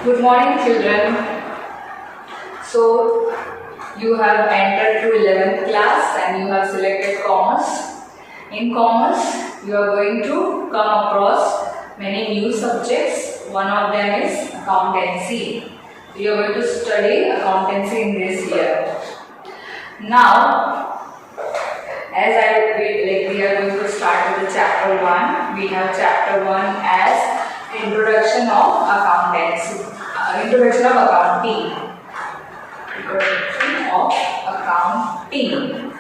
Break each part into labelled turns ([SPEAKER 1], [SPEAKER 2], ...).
[SPEAKER 1] Good morning, children. So, you have entered to 11th class and you have selected commerce. In commerce, you are going to come across many new subjects. One of them is accountancy. You are going to study accountancy in this year. Now, we are going to start with the chapter 1. We have chapter 1 as Introduction of Accountancy. Introduction of Accounting. Introduction of Accounting.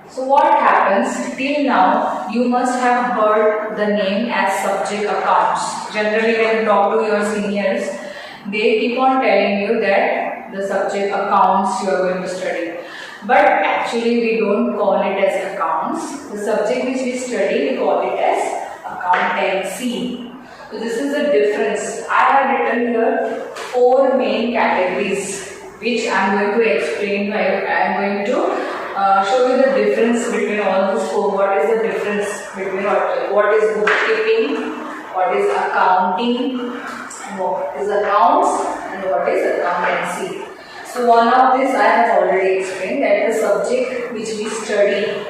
[SPEAKER 1] So what happens till now, you must have heard the name as subject accounts. Generally when you talk to your seniors, they keep on telling you that the subject accounts you are going to study. But actually we don't call it as accounts. The subject which we study, we call it as accountancy. So this is the difference. I have written here 4 main categories which I am going to explain. I am going to show you the difference between all these 4. What is the difference between what is bookkeeping, what is accounting, what is accounts, and what is accountancy. So one of this I have already explained, that the subject which we study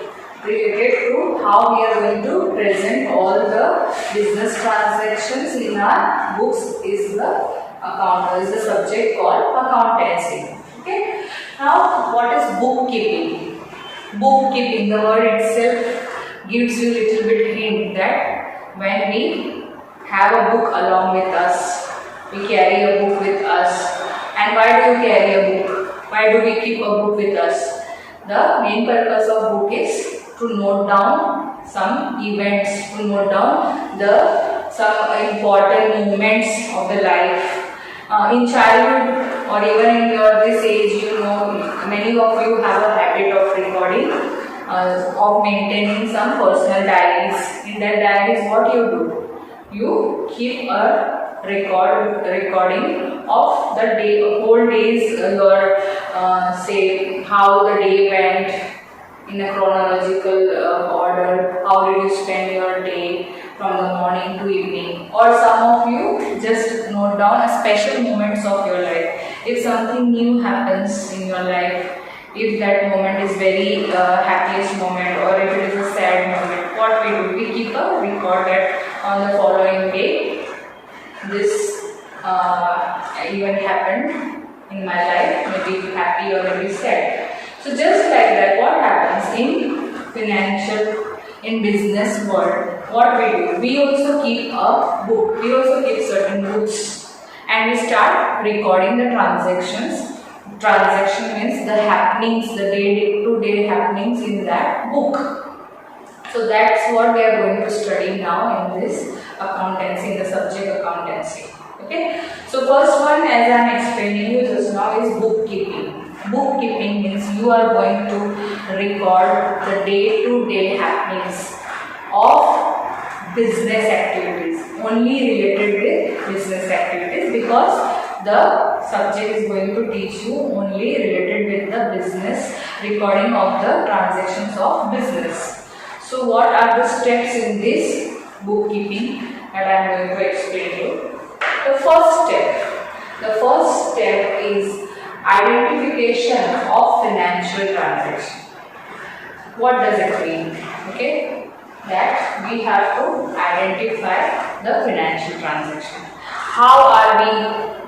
[SPEAKER 1] related to how we are going to present all the business transactions in our books is the subject called accountancy. Okay. Now what is bookkeeping? Bookkeeping, the word itself gives you little bit hint that when we have a book along with us, we carry a book with us. And why do you carry a book? Why do we keep a book with us? The main purpose of book is to note down some events, to note down some important moments of the life. In childhood or even in this age, you know, many of you have a habit of recording, of maintaining some personal diaries. In that diaries, what you do? You keep a recording of the day, whole days, your say how the day went in a chronological order. How did you spend your day from the morning to evening? Or some of you just note down a special moments of your life. If something new happens in your life, if that moment is very happiest moment, or if it is a sad moment, what we do? We keep a record that on the following day, this event happened in my life, maybe happy or maybe sad. So just like that, what happens in financial, in business world, what we do? We also keep a book. We also keep certain books, and we start recording the transactions. Transaction means the happenings, the day-to-day happenings in that book. So that's what we are going to study now in this accountancy, in the subject accountancy. Okay. So first one, as I am explaining you just now, is bookkeeping. Bookkeeping means you are going to record the day-to-day happenings of business activities, only related with business activities, because the subject is going to teach you only related with the business, recording of the transactions of business. So what are the steps in this bookkeeping that I am going to explain to you? The first step is identification of financial transaction. What does it mean? Okay, that we have to identify the financial transaction. How are we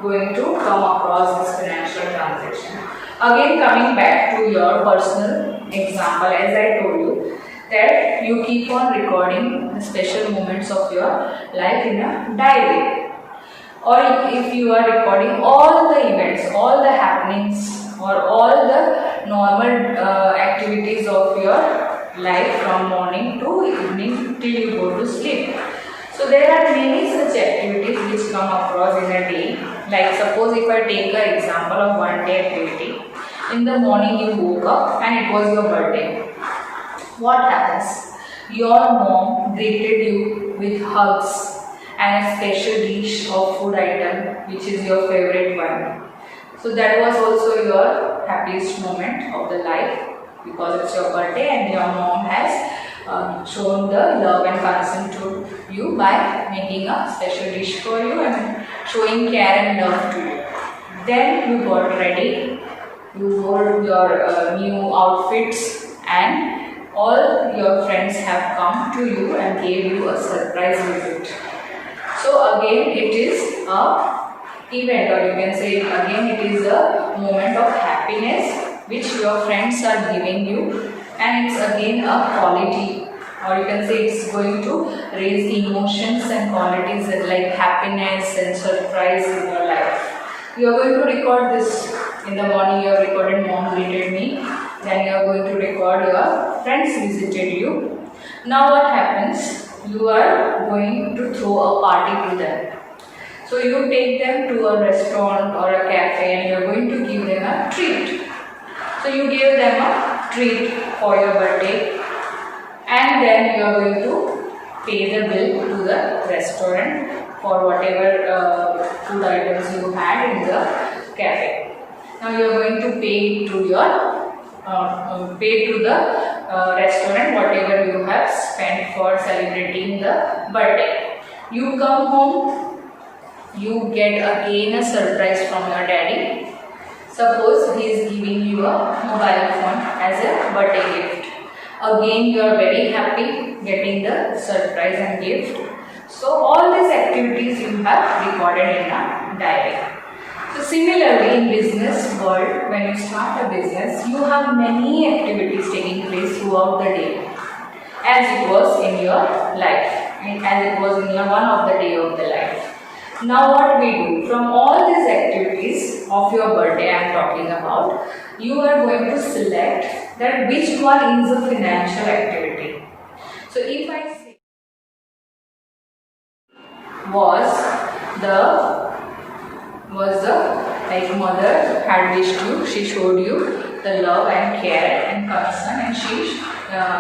[SPEAKER 1] going to come across this financial transaction? Again, coming back to your personal example, as I told you, that you keep on recording the special moments of your life in a diary. Or if you are recording all the events, all the happenings, or all the normal activities of your life from morning to evening till you go to sleep. So there are many such activities which come across in a day. Like suppose if I take an example of one day activity. In the morning you woke up and it was your birthday. What happens? Your mom greeted you with hugs and a special dish of food item which is your favorite one. So that was also your happiest moment of the life, because it's your birthday and your mom has shown the love and concern to you by making a special dish for you and showing care and love to you. Then you got ready, you wore your new outfits, and all your friends have come to you and gave you a surprise visit. So again it is a event, or you can say again it is a moment of happiness which your friends are giving you, and it's again a quality, or you can say it's going to raise emotions and qualities like happiness and surprise in your life. You are going to record this. In the morning you have recorded mom greeted me, then you are going to record your friends visited you. Now what happens? You are going to throw a party to them. So you take them to a restaurant or a cafe and you are going to give them a treat. So you give them a treat for your birthday, and then you are going to pay the bill to the restaurant for whatever food items you had in the cafe. Now you are going to pay to your restaurant whatever you have spent for celebrating the birthday. You come home, you get again a surprise from your daddy. Suppose he is giving you a mobile phone as a birthday gift. Again you are very happy getting the surprise and gift. So all these activities you have recorded in a diary. So similarly in business world, when you start a business, you have many activities taking place throughout the day, as it was in your life, and as it was in your one of the day of the life. Now what we do, from all these activities of your birthday I am talking about, you are going to select that which one is a financial activity. So if I say was the like mother had wished you, she showed you the love and care and concern, and she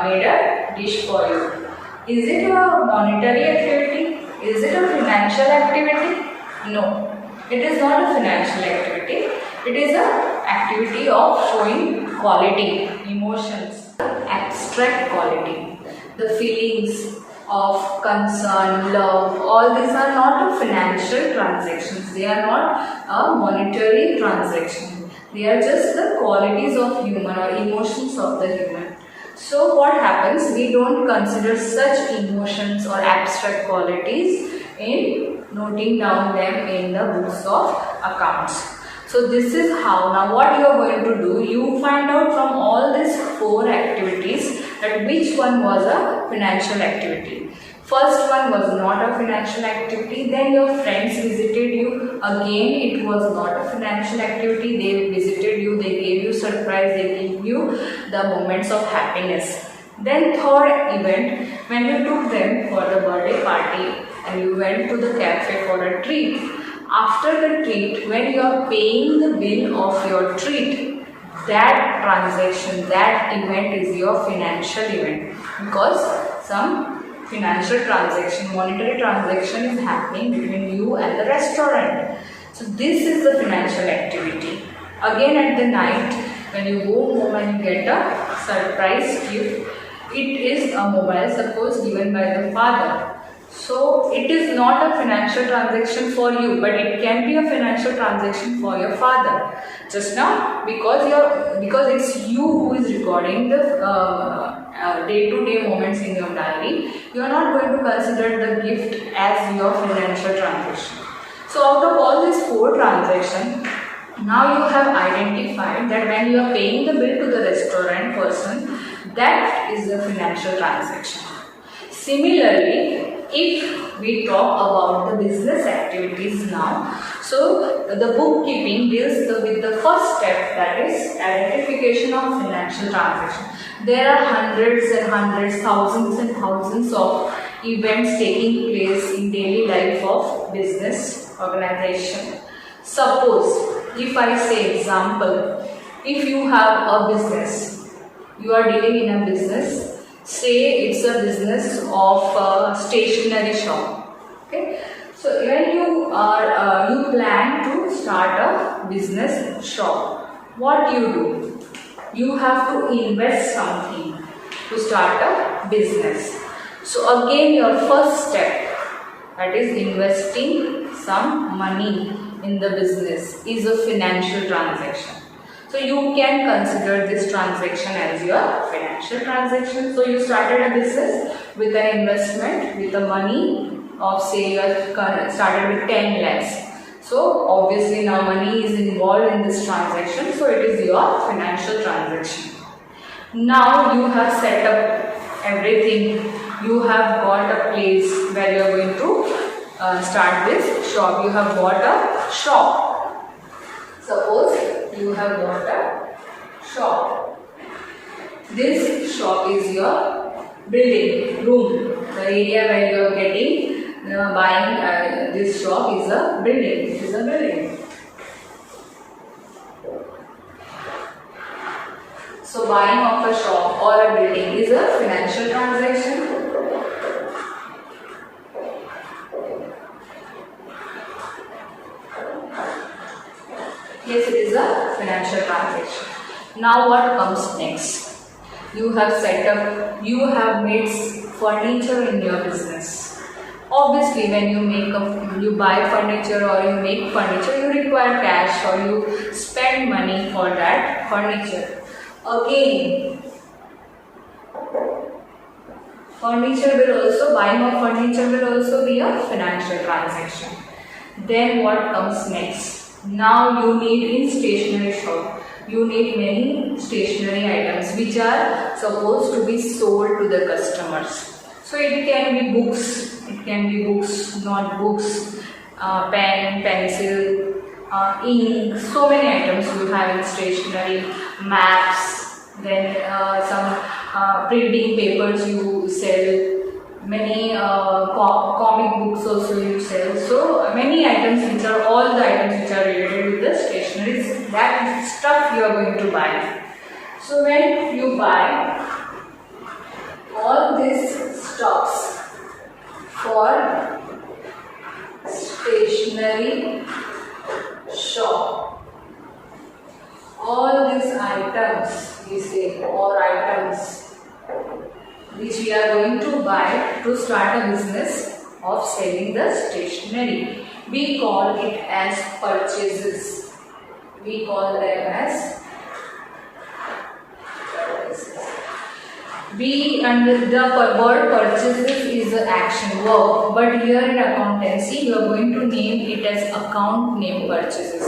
[SPEAKER 1] made a dish for you. Is it a monetary activity? Is it a financial activity? No, it is not a financial activity. It is an activity of showing quality, emotions, abstract quality, the feelings of concern, love. All these are not a financial transactions. They are not a monetary transaction. They are just the qualities of human or emotions of the human. So what happens, we don't consider such emotions or abstract qualities in noting down them in the books of accounts. So this is how, now what you are going to do, you find out from all these 4 activities that which one was a financial activity. First one was not a financial activity, then your friends visited you, again it was not a financial activity, they visited you, they gave you surprise, they gave you the moments of happiness. Then third event, when you took them for the birthday party and you went to the cafe for a treat. After the treat, when you are paying the bill of your treat, that transaction, that event is your financial event, because some financial transaction, monetary transaction is happening between you and the restaurant. So this is the financial activity. Again at the night, when you go home and you get a surprise gift, it is a mobile, suppose given by the father. So it is not a financial transaction for you, but it can be a financial transaction for your father. Just now, because it's you who is recording the day-to-day moments in your diary, you are not going to consider the gift as your financial transaction. So out of all these 4 transactions, now you have identified that when you are paying the bill to the restaurant person, that is a financial transaction. Similarly, if we talk about the business activities now, so the bookkeeping deals with the first step, that is identification of financial transaction. There are hundreds and hundreds, thousands and thousands of events taking place in daily life of business organization. Suppose, if I say example, if you have a business, you are dealing in a business, say it's a business of a stationery shop. Okay, so when you plan to start a business shop, what you do? You have to invest something to start a business. So again, your first step, that is investing some money in the business, is a financial transaction. So you can consider this transaction as your financial transaction. So you started a business with an investment with the money of, say, you started with 10 lakhs. So obviously now money is involved in this transaction. So it is your financial transaction. Now you have set up everything. You have got a place where you are going to start this shop. You have bought a shop. Suppose you have bought a shop. This shop is your building, room. The area where you are getting, buying this shop is a building. It is a building. So buying of a shop or a building is a financial transaction. Yes, it is a financial transaction. Now what comes next? You have set up, you have made furniture in your business. Obviously, when you buy furniture or you make furniture, you require cash or you spend money for that furniture. Again, buying of furniture will also be a financial transaction. Then what comes next? Now you need in stationery shop, you need many stationery items which are supposed to be sold to the customers. So it can be books, notebooks, pen, pencil, ink, so many items you have in stationery, maps, then some printing papers you sell, many comic books also you sell. So many items which are all the items which are related with the stationery, that stuff you are going to buy. So when you buy all these stuffs for stationery shop, all these items we say, or items which we are going to buy to start a business of selling the stationery, we call it as purchases. We call them as purchases. The word purchases is an action verb, but here in accountancy you are going to name it as account name purchases.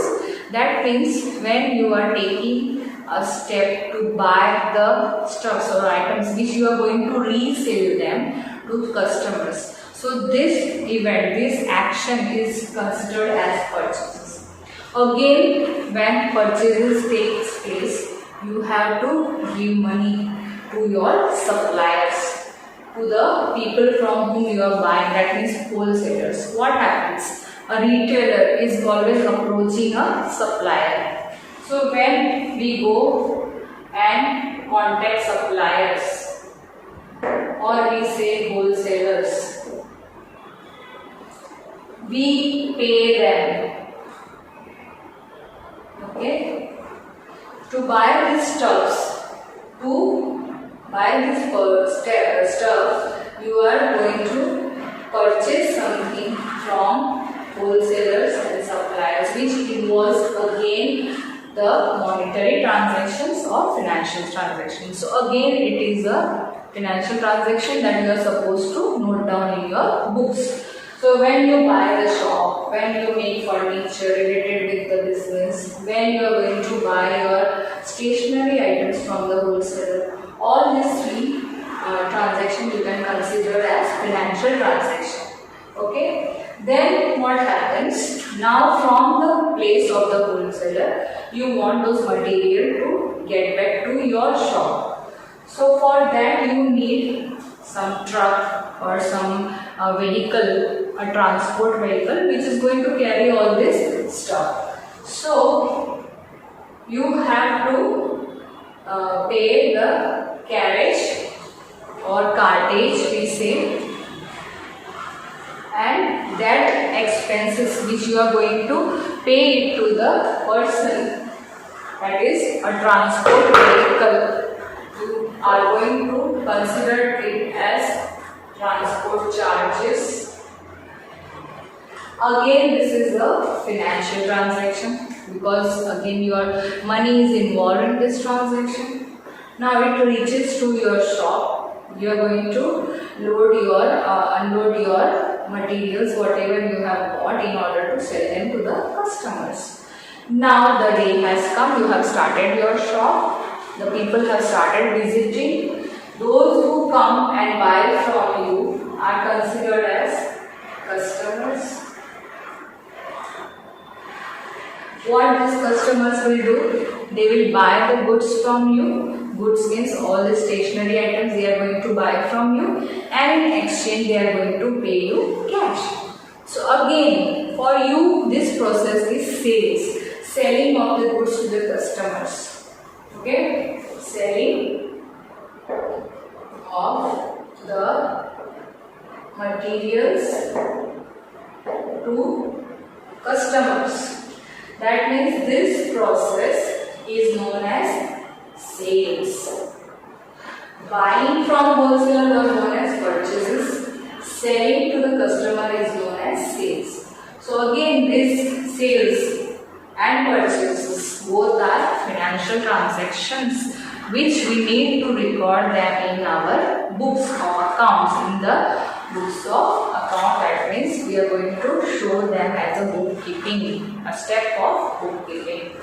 [SPEAKER 1] That means when you are taking a step to buy the stuffs or items which you are going to resell them to customers. So this event, this action is considered as purchases. Again, when purchases takes place, you have to give money to your suppliers, to the people from whom you are buying, that means wholesalers. What happens? A retailer is always approaching a supplier. So when we go and contact suppliers or we say wholesalers, we pay them, okay, to buy these stuffs. To buy this stuff, you are going to purchase something from wholesalers and suppliers, which involves again the monetary transactions or financial transactions. So again, it is a financial transaction that you are supposed to note down in your books. So when you buy the shop, when you make furniture related with the business, when you are going to buy your stationery items from the wholesaler, all these three transactions you can consider as financial transaction. Okay. Then what happens? Now from the place of the wholesaler, you want those material to get back to your shop. So for that you need some truck or some vehicle, a transport vehicle which is going to carry all this stuff. So you have to pay the carriage or cartage we say, and that expenses which you are going to pay it to the person, that is a transport vehicle, you are going to consider it as transport charges. Again, this is a financial transaction because again your money is involved in this transaction. Now it reaches to your shop. You are going to unload your materials, whatever you have bought, in order to sell them to the customers. Now the day has come. You have started your shop. The people have started visiting. Those who come and buy from you are considered as customers. What these customers will do? They will buy the goods from you. Goods means all the stationery items they are going to buy from you, and in exchange they are going to pay you cash. So again, for you this process is sales, selling of the goods to the customers. Okay, selling of the materials to customers. That means this process is known as sales. Buying from wholesaler is known as purchases. Selling to the customer is known as sales. So again, this sales and purchases both are financial transactions which we need to record them in our books of accounts. In the books of account, that means we are going to show them as a bookkeeping, a step of bookkeeping.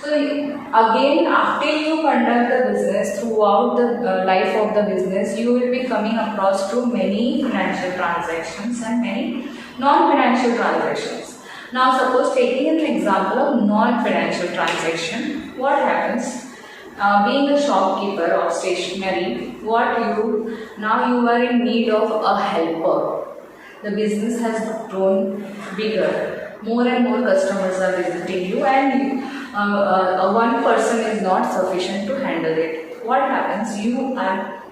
[SPEAKER 1] So again, after you conduct the business, throughout the life of the business, you will be coming across to many financial transactions and many non-financial transactions. Now suppose taking an example of non-financial transaction, what happens? Being a shopkeeper of stationery, now you are in need of a helper. The business has grown bigger. More and more customers are visiting you, and one person is not sufficient to handle it. What happens? You are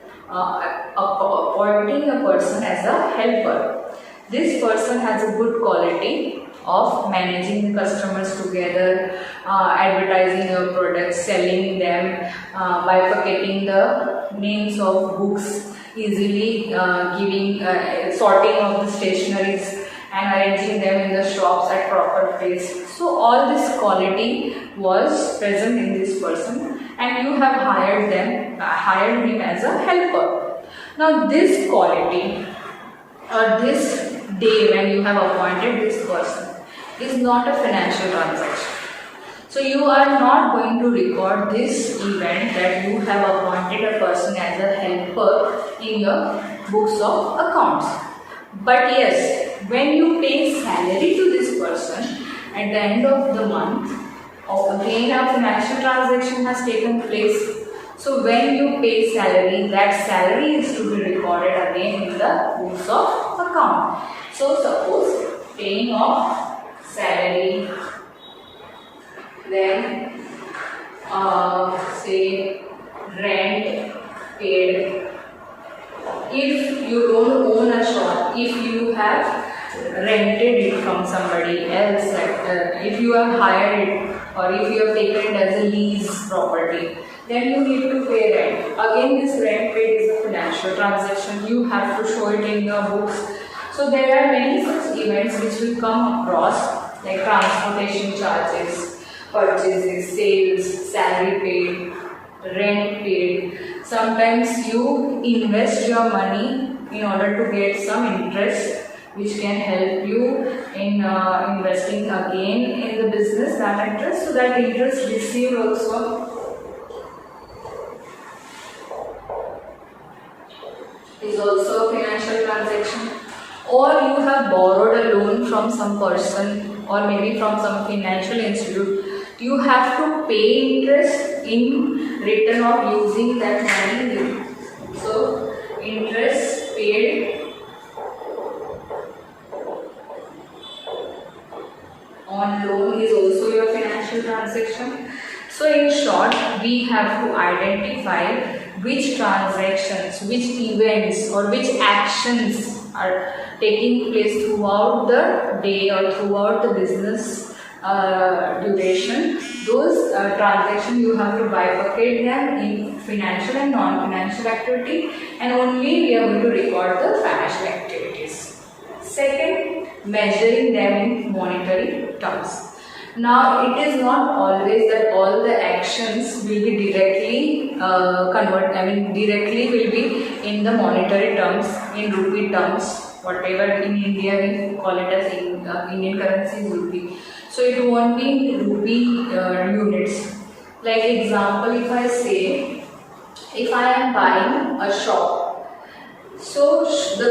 [SPEAKER 1] appointing a person as a helper. This person has a good quality of managing the customers together, advertising your products, selling them, bifurcating the names of books, easily giving sorting of the stationeries and arranging them in the shops at proper place. So all this quality was present in this person, and you have hired him as a helper. Now this quality or this day when you have appointed this person is not a financial transaction. So you are not going to record this event that you have appointed a person as a helper in your books of accounts. But yes, when you pay salary to this person at the end of the month, again a financial transaction has taken place. So when you pay salary, that salary is to be recorded again in the books of account. So suppose paying of salary, then say rent paid. If you don't own a shop, if you have rented it from somebody else, if you have hired it or if you have taken it as a lease property, then you need to pay rent. Again, this rent paid is a financial transaction. You have to show it in your books. So there are many such events which will come across, like transportation charges, purchases, sales, salary paid, rent paid. Sometimes you invest your money in order to get some interest, which can help you in investing again in the business, that interest. So that interest received also is also a financial transaction. Or you have borrowed a loan from some person or maybe from some financial institute. You have to pay interest in return of using that money. So interest paid on loan is also your financial transaction. So in short, we have to identify which transactions, which events or which actions are taking place throughout the day or throughout the business duration, those transactions you have to bifurcate them in financial and non-financial activity, and only we are going to record the financial activities. Second, measuring them in monetary terms. Now, it is not always that all the actions will be directly directly will be in the monetary terms, in rupee terms, whatever in India we call it as Indian currency is rupee. So it won't be in rupee units. Like example, if I say, if I am buying a shop, so the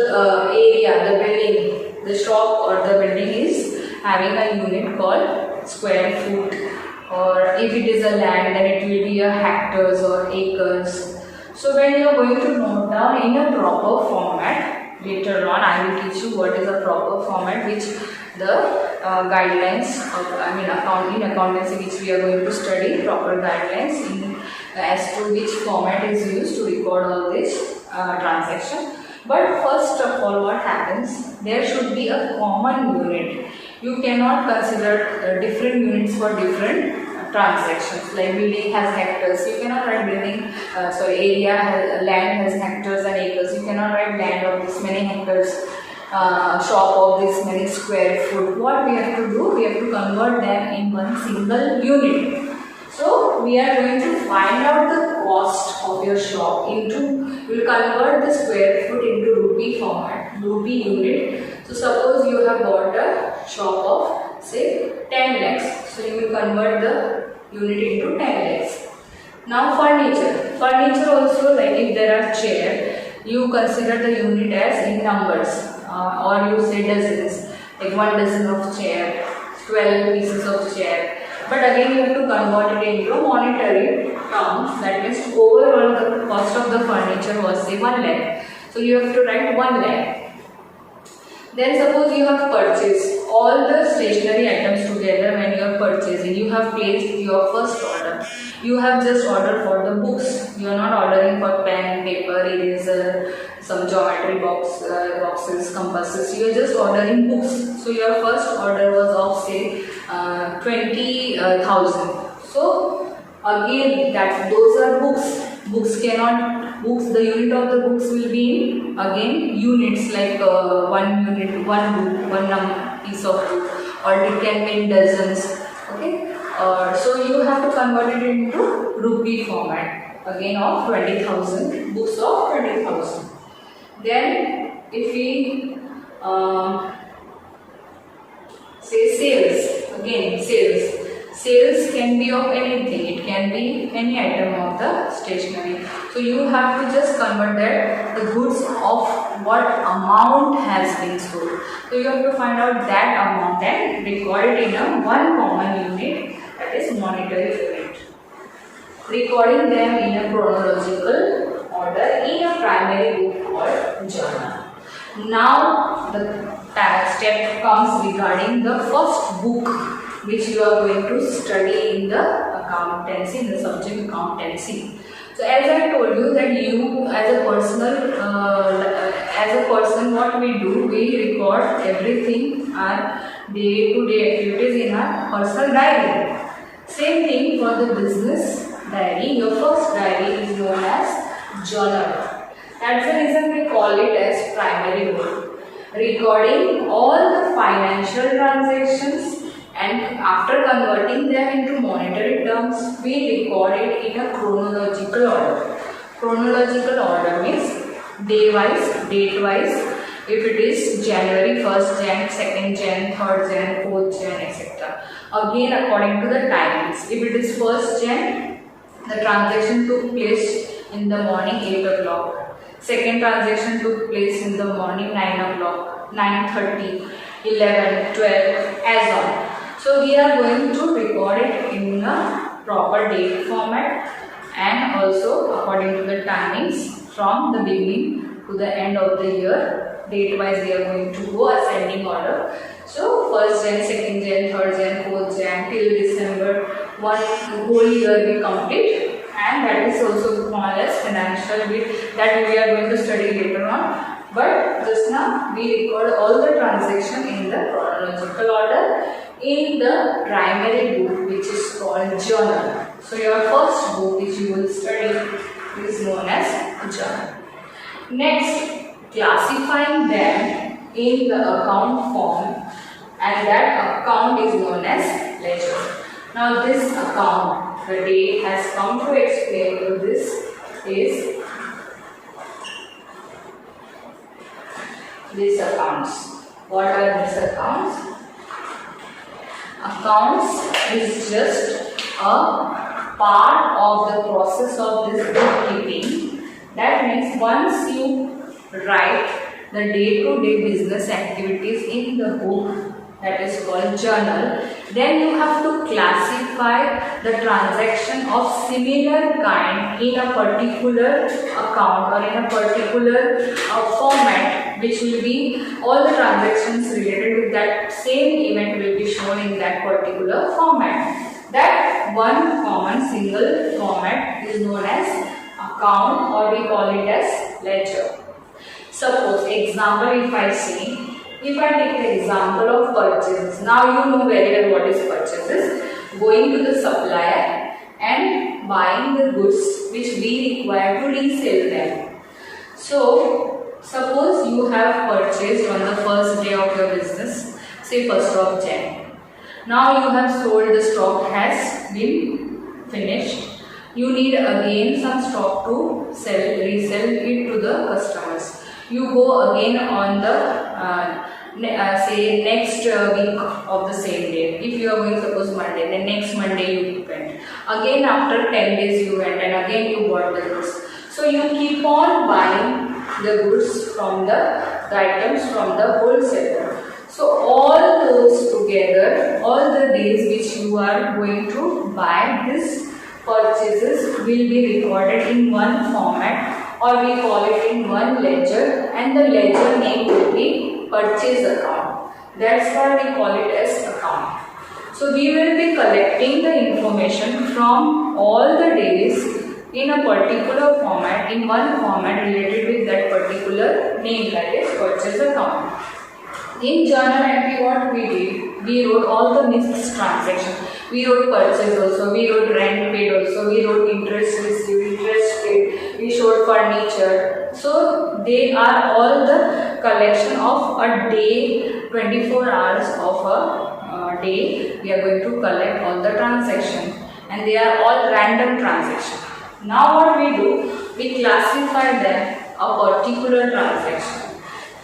[SPEAKER 1] area, the building, the shop or the building is having a unit called square foot, or if it is a land, then it will be a hectares or acres. So when you are going to note down in a proper format, later on I will teach you what is a proper format, which the guidelines of, in accountancy, which we are going to study, proper guidelines in as to which format is used to record all this transaction. But first of all, what happens, there should be a common unit. You cannot consider different units for different transactions. Like building has hectares, you cannot write building, land has hectares and acres. You cannot write land of this many hectares, shop of this many square foot. What we have to do, we have to convert them in one single unit. So we are going to find out the cost of your shop into, we will convert the square foot into rupee format, rupee unit. So suppose you have bought a shop of say 10 lakhs. So you will convert the unit into 10 lakhs. Now furniture. Furniture also, like if there are chair, you consider the unit as in numbers, or you say dozens, like 1 dozen of chair, 12 pieces of chair. But again you have to convert it into monetary terms. That means overall the cost of the furniture was say 1 lakh. So you have to write 1 lakh. Then suppose you have purchased all the stationery items together. When you are purchasing, you have placed your first order. You have just ordered for the books. You are not ordering for pen, paper, eraser, some geometry boxes, compasses. You are just ordering books. So your first order was of say 20,000. So again, those are books. The unit of the books will be in again units, like 1 unit, 1 book, 1 piece of book, or it can be in dozens. Okay, so you have to convert it into rupee format again of 20,000, books of 20,000. Then if we say sales, again sales can be of anything, it can be any item of the stationery. So you have to just convert that, the goods of what amount has been sold. So you have to find out that amount and record it in a one common unit, that is monetary unit. Recording them in a chronological order in a primary book called journal. Now the step comes regarding the first book which you are going to study in the accountancy, in the subject accountancy. So as I told you that you as a person, what we do, we record everything, our day-to-day activities in our personal diary. Same thing for the business diary. Your first diary is known as journal. That's the reason we call it as primary book. Recording all the financial transactions, and after converting them into monetary terms, we record it in a chronological order. Chronological order means day-wise, date-wise. If it is January, 1st Jan, 2nd Jan, 3rd Jan, 4th Jan, etc. Again according to the timings. If it is 1st Jan, the transaction took place in the morning 8 o'clock. Second transaction took place in the morning 9 o'clock, 9:30, 11, 12, as on. So we are going to record it in a proper date format, and also according to the timings from the beginning to the end of the year. Date wise we are going to go ascending order. So 1st Jan, 2nd Jan, 3rd Jan, 4th Jan till December, one whole year we complete, and that is also more or less financial bit that we are going to study later on. But just now we record all the transaction in the chronological order in the primary book, which is called journal. So your first book which you will study is known as journal. Next, classifying them in the account form, and that account is known as ledger. Now this account, the day has come to explain you this is these accounts. What are these accounts? Accounts is just a part of the process of this bookkeeping. That means once you write the day-to-day business activities in the book, that is called journal, then you have to classify the transaction of similar kind in a particular account or in a particular format, which will be all the transactions related with that same event will be shown in that particular format. That one common single format is known as account, or we call it as ledger. Suppose example, if I take the example of purchases. Now you know very well what is purchases. Going to the supplier and buying the goods which we require to resell them. So suppose you have purchased on the first day of your business, say 1st of Jan. Now you have sold, the stock has been finished. You need again some stock to resell it to the customers. You go again on the say next week of the same day. If you are going suppose Monday, then next Monday you went. Again after 10 days you went, and again you bought the goods. So you keep on buying the goods from the items from the wholesaler. So all those together, all the days which you are going to buy these purchases will be recorded in one format, or we call it in one ledger, and the ledger name will be purchase account. That's why we call it as account. So we will be collecting the information from all the days in a particular format, in one format related with that particular name, that is purchase account. In journal entry, what we did, we wrote all the mixed transactions. We wrote purchase also, we wrote rent paid also, we wrote interest received, interest paid, we showed furniture. So they are all the collection of a day, 24 hours of a day. We are going to collect all the transactions, and they are all random transactions. Now what we do, we classify them a particular transaction.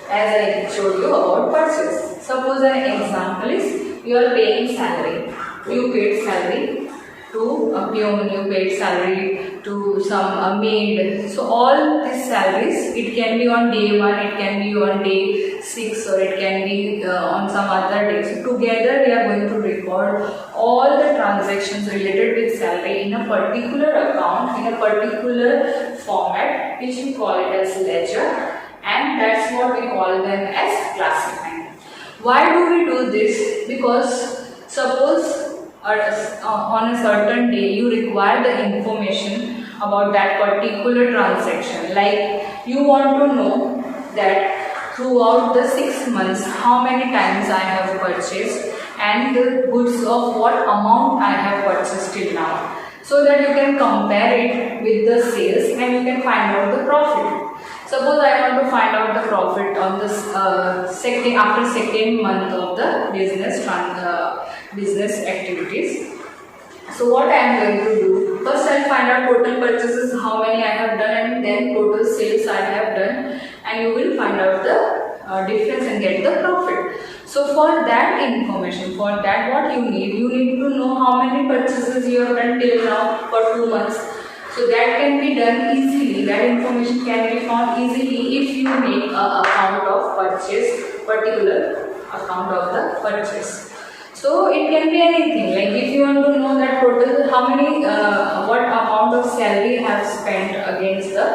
[SPEAKER 1] As I showed you about purchase. Suppose an example is you are paying salary. You paid salary to a peon, you paid salary to some maid. So all these salaries, it can be on day 1, it can be on day 6, or it can be on some other day. So together we are going to record all the transactions related with salary in a particular account, in a particular format, which we call it as ledger. And that's what we call them as classifying. Why do we do this? Because suppose on a certain day you require the information about that particular transaction. Like you want to know that throughout the 6 months how many times I have purchased and the goods of what amount I have purchased till now. So that you can compare it with the sales and you can find out the profit. Suppose I want to find out the profit on this after second month of the business activities. So what I am going to do, first I will find out total purchases, how many I have done, and then total sales I have done, and you will find out the difference and get the profit. So for that information, for that what you need to know how many purchases you have done till now for 2 months. So that can be done easily, that information can be found easily if you make an account of purchase, particular account of the purchase. So it can be anything, like if you want to know that total how many, what amount of salary I have spent against the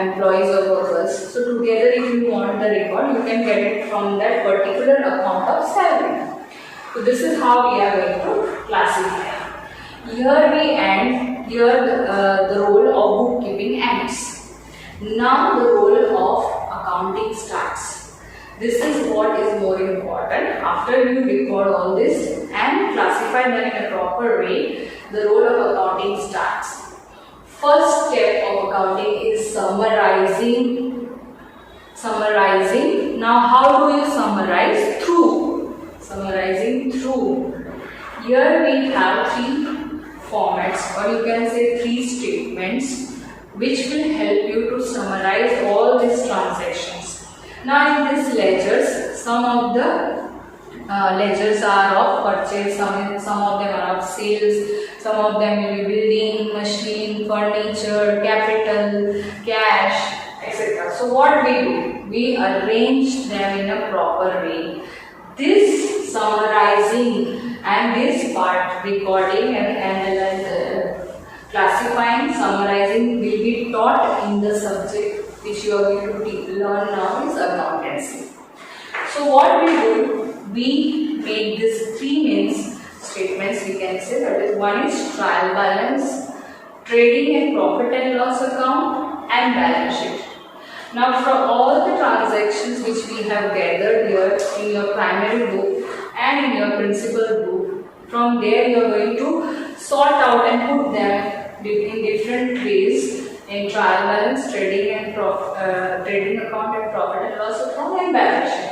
[SPEAKER 1] employees or workers. So together if you want the record, you can get it from that particular account of salary. So this is how we are going to classify. Here we end, here the role of bookkeeping ends. Now the role of accounting starts. This is what is more important. After you record all this and classify them in a proper way, the role of accounting starts. First step of accounting is summarizing. Now how do you summarize? Through. Summarizing through. Here we have three formats, or you can say three statements, which will help you to summarize all these transactions. Now in these ledgers, some of the ledgers are of purchase, some of them are of sales, some of them will be building, machine, furniture, capital, cash, etc. So what we do? We arrange them in a proper way. This summarizing and this part, recording and classifying, summarizing, will be taught in the subject which you are going to learn now is accountancy. So what we do, we make these three main statements, we can say, that is, one is trial balance, trading and profit and loss account, and balance sheet. Now from all the transactions which we have gathered here in your primary book and in your principal book, from there you are going to sort out and put them in different ways in trial balance, trading account and profit and loss account, and balance sheet.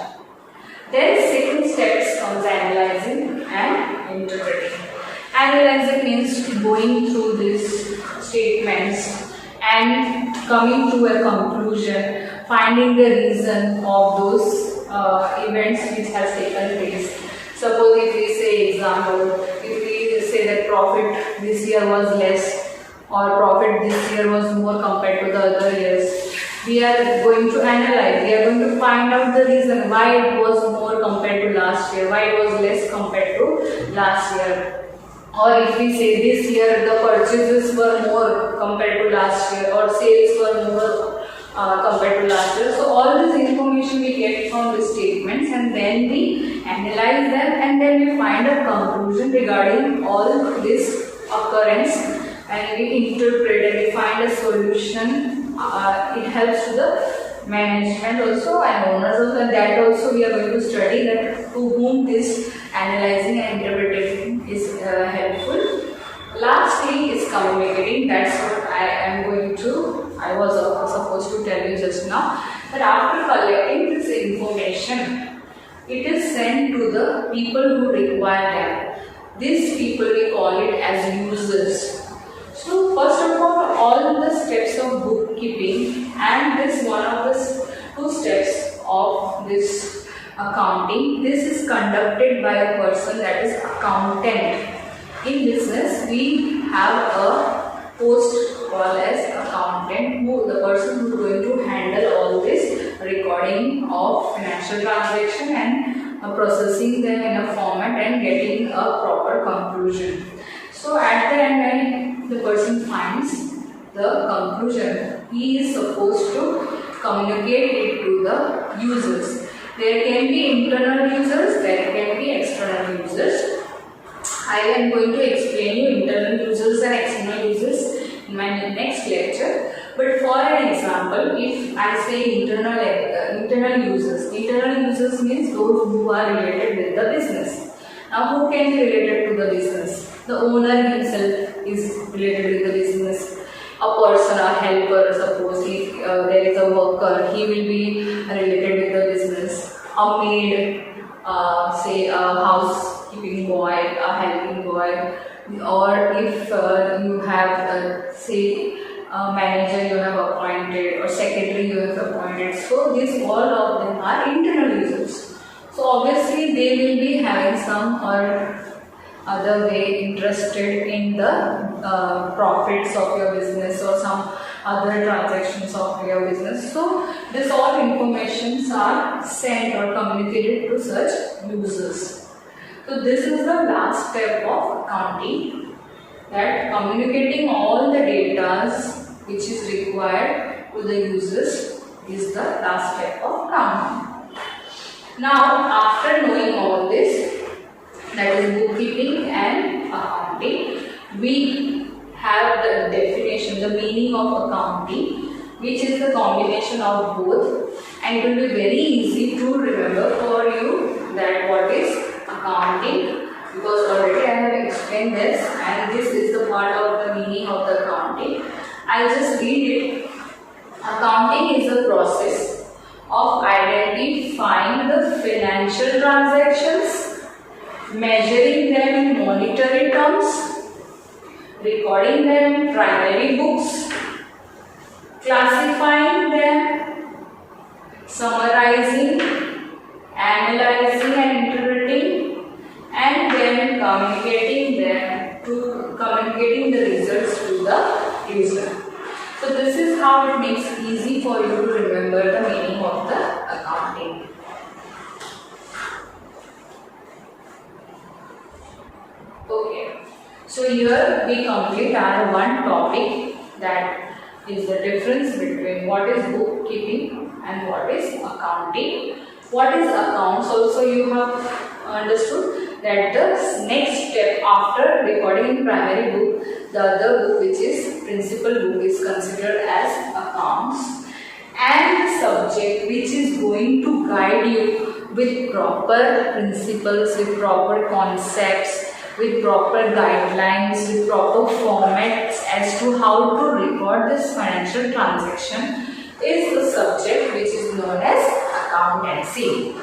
[SPEAKER 1] Then second steps comes analyzing and interpreting. Analyzing means going through these statements and coming to a conclusion, finding the reason of those events which has taken place. Suppose if we say example, if we say that profit this year was less or profit this year was more compared to the other years, we are going to analyze, we are going to find out the reason why it was more compared to last year, why it was less compared to last year. Or if we say this year the purchases were more compared to last year, or sales were more compared to last year. So all this information we get from the statements, and then we analyze them, and then we find a conclusion regarding all this occurrence, and we interpret and we find a solution. It helps to the management also and owners also, and that also we are going to study that to whom this analyzing and interpretation is helpful. Lastly is communicating. That's what I was supposed to tell you just now, that after collecting this information, it is sent to the people who require them. These people we call it as users. So first of all the steps of bookkeeping and this one of the two steps of this accounting, this is conducted by a person, that is accountant. In business, we have a post called as accountant, the person who is going to handle all this recording of financial transaction and processing them in a format and getting a proper conclusion. So at the end, when the person finds the conclusion, he is supposed to communicate it to the users. There can be internal users, there can be external users. I am going to explain you internal users and external users in my next lecture. But for an example, if I say internal users means those who are related with the business. Now who can be related to the business? The owner himself is related with the business. A person, a helper, suppose if there is a worker, he will be related with the business. A maid, say a housekeeping boy, a helping boy, or if you have say a manager you have appointed or secretary you have appointed. So these all of them are internal users. So obviously they will be having some or other way interested in the profits of your business or some other transactions of your business. So this all informations are sent or communicated to such users. So this is the last step of accounting, that communicating all the data which is required to the users is the last step of accounting. Now after knowing all this, that is bookkeeping and accounting, we have the definition, the meaning of accounting, which is the combination of both, and it will be very easy to remember for you that what is accounting, because already I have explained this and this is the part of the meaning of the accounting. I'll just read it. Accounting is a process of identifying the financial transactions, measuring them in monetary terms, recording them in primary books, classifying them, summarizing, analyzing and interpreting, and then communicating the results to the user. So this is how it makes easy for you to remember the meaning of the accounting. Okay, so here we complete our one topic, that is the difference between what is bookkeeping and what is accounting. What is accounts also you have understood, that the next step after recording in primary book, the other book which is principal book is considered as accounts, and the subject which is going to guide you with proper principles, with proper concepts, with proper guidelines, with proper formats as to how to record this financial transaction is the subject which is known as accountancy.